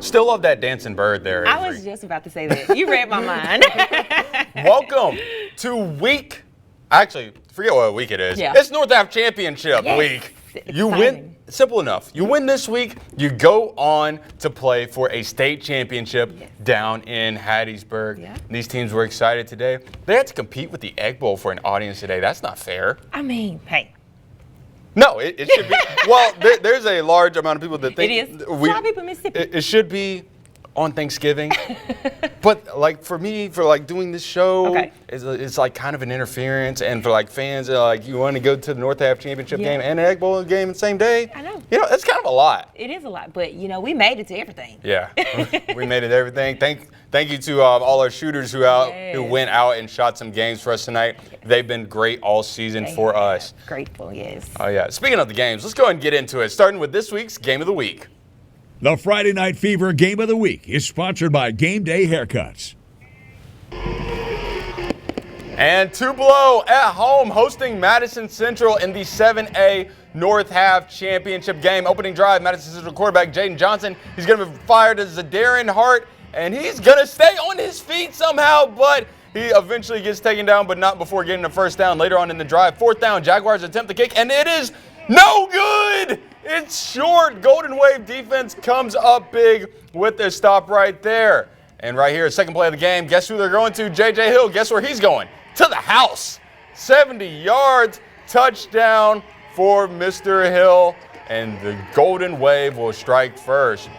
Still love that dancing bird there. I was just about to say that. You read my mind. Welcome to actually, forget what week it is. Yeah. It's North Ave Championship week. You win, simple enough. You win this week, you go on to play for a state championship down in Hattiesburg. Yeah. These teams were excited today. They had to compete with the Egg Bowl for an audience today. That's not fair. I mean, hey. No, it should be. Well, there's a large amount of people that think It is. A lot of people in Mississippi. It should be on Thanksgiving. But like for me, for like doing this show, it's like kind of an interference. And for like fans, like you want to go to the North Ave Championship game and the Egg Bowl game the same day. I know. You know, it's kind of a lot. It is a lot, but you know, we made it to everything. Yeah, we made it to everything. Thank you to all our shooters who went out and shot some games for us tonight. They've been great all season for us. Grateful, yes. Oh yeah. Speaking of the games, let's go ahead and get into it. Starting with this week's Game of the Week. The Friday Night Fever Game of the Week is sponsored by Game Day Haircuts. And Tupelo at home hosting Madison Central in the 7A North Half Championship game. Opening drive, Madison Central quarterback Jaden Johnson. He's going to be fired as Zadarian Hart, and he's going to stay on his feet somehow, but he eventually gets taken down, but not before getting the first down later on in the drive. Fourth down, Jaguars attempt the kick, and it is no good. It's short. Golden Wave defense comes up big with their stop right there. And right here, second play of the game, guess who they're going to? J.J. Hill. Guess where he's going? To the house. 70 yards, touchdown for Mr. Hill. And the Golden Wave will strike first.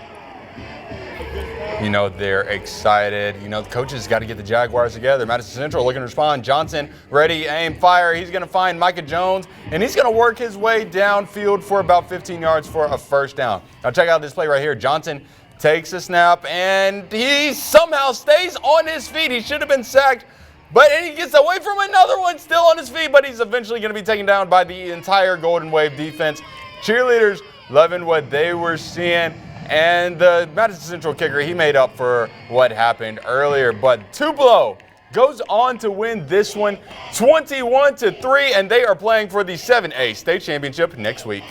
You know, they're excited. You know, the coaches got to get the Jaguars together. Madison Central looking to respond. Johnson, ready, aim, fire. He's going to find Micah Jones, and he's going to work his way downfield for about 15 yards for a first down. Now check out this play right here. Johnson takes a snap, and he somehow stays on his feet. He should have been sacked, but he gets away from another one still on his feet, but he's eventually going to be taken down by the entire Golden Wave defense. Cheerleaders loving what they were seeing. And the Madison Central kicker, he made up for what happened earlier. But Tupelo goes on to win this one 21-3, and they are playing for the 7A state championship next week.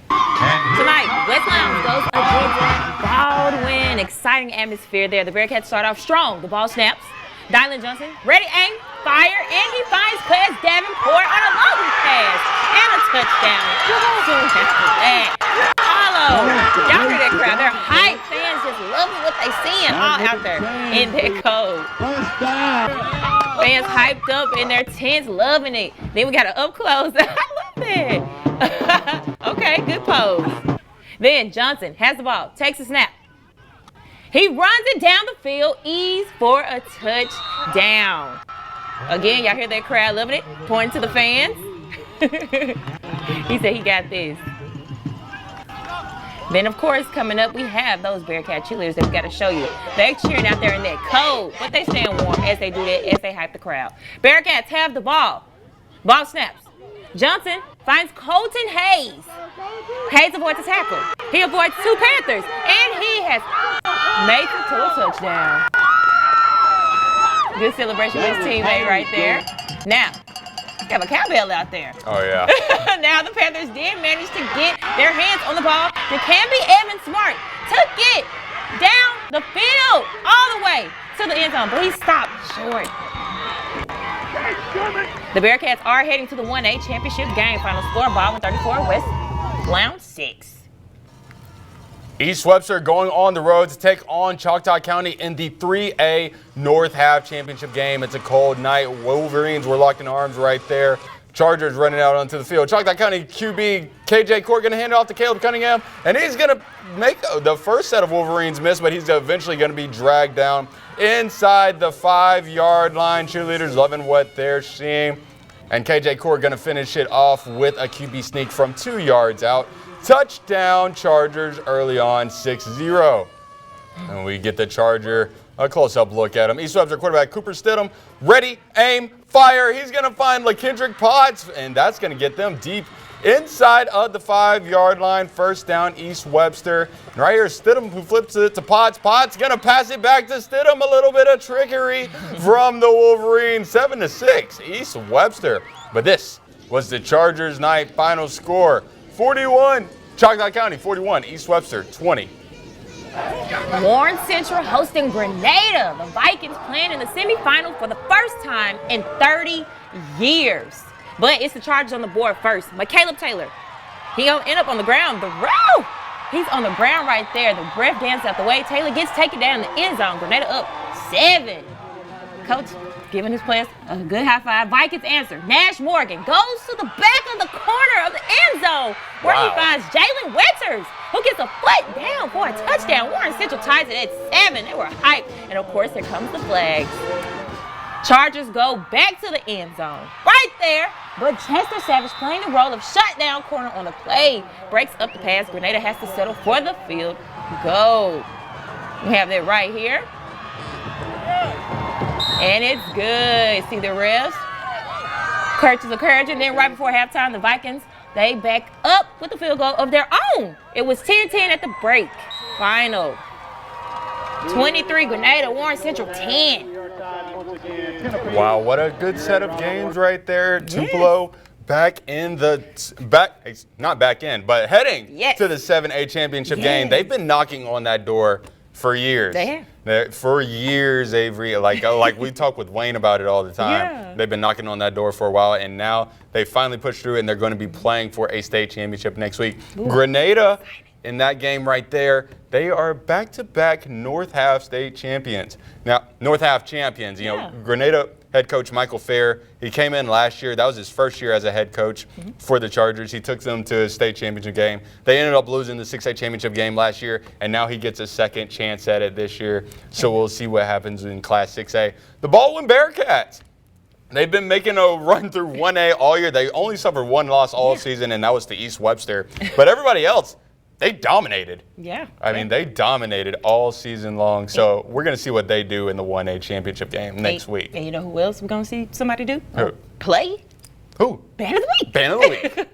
Tonight, West Lounge goes against Baldwin. Exciting atmosphere there. The Bearcats start off strong. The ball snaps. Dylan Johnson, ready, aim, fire, and he finds Class Davenport on a long pass and a touchdown. Soon after that, follow. Y'all hear that crowd? They're hype. Fans just loving what they seeing all out there in their code. Fans hyped up in their tents, loving it. Then we got an up close. I love that. Okay, good pose. Then Johnson has the ball, takes a snap. He runs it down the field, ease for a touchdown. Again, y'all hear that crowd loving it, pointing to the fans. He said he got this. Then, of course, coming up, we have those Bearcat cheerleaders that we got to show you. They're cheering out there in that cold, but they stand warm as they do that, as they hype the crowd. Bearcats have the ball. Ball snaps. Johnson finds Colton Hayes. Hayes avoids a tackle. He avoids two Panthers, and he has made it to a touchdown. Good celebration with his teammate right there. Now, we have a cowbell out there. Oh, yeah. Now the Panthers did manage to get their hands on the ball. DeCamby Evans Smart took it down the field all the way to the end zone, but he stopped short. The Bearcats are heading to the 1A championship game. Final score, Baldwin 34, West Lounge 6. East Webster going on the road to take on Choctaw County in the 3A North Half Championship game. It's a cold night. Wolverines were locked in arms right there. Chargers running out onto the field. Choctaw County QB KJ Court going to hand it off to Caleb Cunningham, and he's going to make the first set of Wolverines miss, but he's eventually going to be dragged down inside the 5-yard line. Cheerleaders loving what they're seeing. And KJ Court going to finish it off with a QB sneak from 2 yards out. Touchdown Chargers early on, 6-0. And we get the Charger, a close-up look at him. East Webster quarterback Cooper Stidham, ready, aim, fire. He's going to find LaKendrick Potts, and that's going to get them deep inside of the 5-yard line. First down, East Webster. And right here, Stidham, who flips it to Potts. Potts going to pass it back to Stidham. A little bit of trickery from the Wolverines. 7-6, East Webster. But this was the Chargers' night. Final score, 41 Choctaw County 41, East Webster 20. Warren Central hosting Grenada. The Vikings playing in the semifinals for the first time in 30 years. But it's the Chargers on the board first. McCaleb Taylor, he gonna end up on the ground. He's on the ground right there. The ref dance out the way. Taylor gets taken down in the end zone. Grenada up 7. Coach giving his players a good high five. Vikings answer. Nash Morgan goes to the back of the corner of the end zone where he finds Jalen Winters, who gets a foot down for a touchdown. Warren Central ties it at 7. They were hyped. And of course, here comes the flags. Chargers go back to the end zone. Right there. But Chester Savage playing the role of shutdown corner on the play. Breaks up the pass. Grenada has to settle for the field goal. We have that right here. And it's good. See the refs? Courage of courage. And then right before halftime, the Vikings, they back up with the field goal of their own. It was 10-10 at the break. Final. 23 Grenada, Warren Central 10. Wow, what a good set of games right there. Tupelo back in the heading to the 7A championship game. They've been knocking on that door for years. They have. For years, Avery. Like we talk with Wayne about it all the time. Yeah. They've been knocking on that door for a while, and now they finally pushed through, and they're going to be playing for a state championship next week. Ooh. Grenada, in that game right there, they are back-to-back North Half state champions. Now, North Half champions, you know, Grenada head coach Michael Fair, he came in last year. That was his first year as a head coach for the Chargers. He took them to a state championship game. They ended up losing the 6A championship game last year, and now he gets a second chance at it this year. So we'll see what happens in Class 6A. The Baldwin Bearcats. They've been making a run through 1A all year. They only suffered one loss all season, and that was to East Webster. But everybody else, they dominated. I mean, they dominated all season long. So we're going to see what they do in the 1A championship game next week. And you know who else we're going to see somebody do? Who? Play. Who? Band of the week. Band of the week.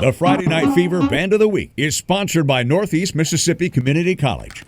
The Friday Night Fever Band of the Week is sponsored by Northeast Mississippi Community College.